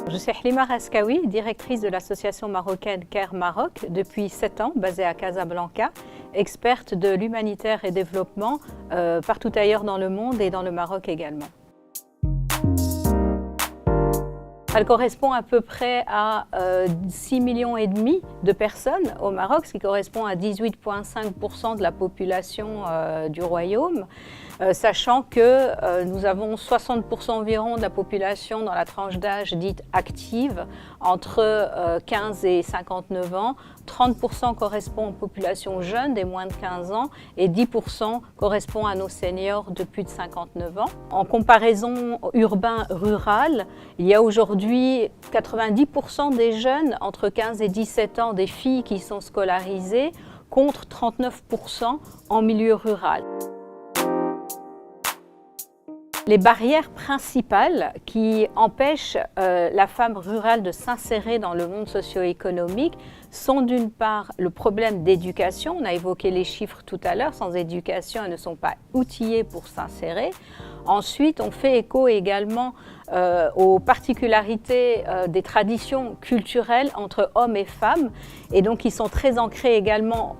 Je suis Halima Raskaoui, directrice de l'association marocaine CARE Maroc depuis 7 ans, basée à Casablanca, experte de l'humanitaire et développement partout ailleurs dans le monde et dans le Maroc également. Elle correspond à peu près à 6,5 millions de personnes au Maroc, ce qui correspond à 18,5% de la population du royaume, sachant que nous avons 60% environ de la population dans la tranche d'âge dite active, entre 15 et 59 ans, 30% correspond aux populations jeunes des moins de 15 ans et 10% correspond à nos seniors de plus de 59 ans. En comparaison urbain-rural, il y a aujourd'hui 90% des jeunes entre 15 et 17 ans, des filles qui sont scolarisées, contre 39% en milieu rural. Les barrières principales qui empêchent la femme rurale de s'insérer dans le monde socio-économique sont d'une part le problème d'éducation. On a évoqué les chiffres tout à l'heure, sans éducation, elles ne sont pas outillées pour s'insérer. Ensuite, on fait écho également aux particularités des traditions culturelles entre hommes et femmes, et donc qui sont très ancrées également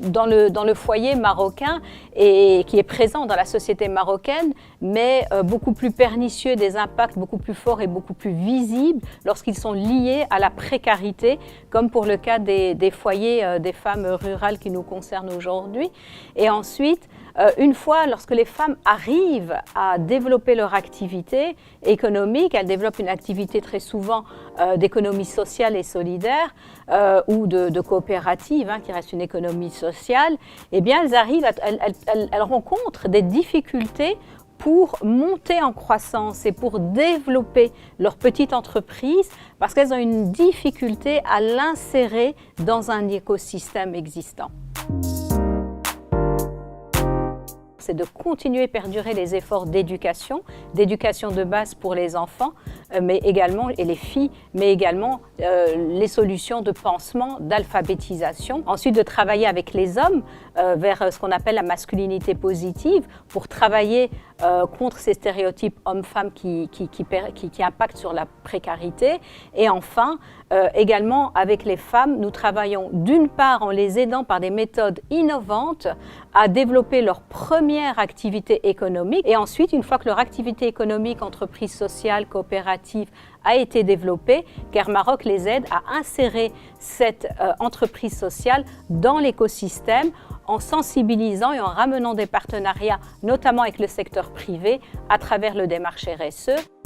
dans le foyer marocain et qui est présent dans la société marocaine, mais beaucoup plus pernicieux, des impacts beaucoup plus forts et beaucoup plus visibles lorsqu'ils sont liés à la précarité, comme pour le cas des foyers des femmes rurales qui nous concernent aujourd'hui. Et ensuite, une fois, lorsque les femmes arrivent à développer leur activité économique, elles développent une activité très souvent d'économie sociale et solidaire ou de coopérative, qui reste une économie sociale, eh bien elles rencontrent des difficultés pour monter en croissance et pour développer leur petite entreprise parce qu'elles ont une difficulté à l'insérer dans un écosystème existant. C'est de continuer à perdurer les efforts d'éducation de base pour les enfants, mais également, et les filles, mais également les solutions de pansement, d'alphabétisation. Ensuite, de travailler avec les hommes vers ce qu'on appelle la masculinité positive pour travailler contre ces stéréotypes hommes-femmes qui impactent sur la précarité. Et enfin, également avec les femmes, nous travaillons d'une part en les aidant par des méthodes innovantes à développer leur première activité économique et ensuite, une fois que leur activité économique, entreprise sociale, coopérative a été développée, CARE Maroc les aide à insérer cette entreprise sociale dans l'écosystème en sensibilisant et en ramenant des partenariats, notamment avec le secteur privé, à travers le démarche RSE.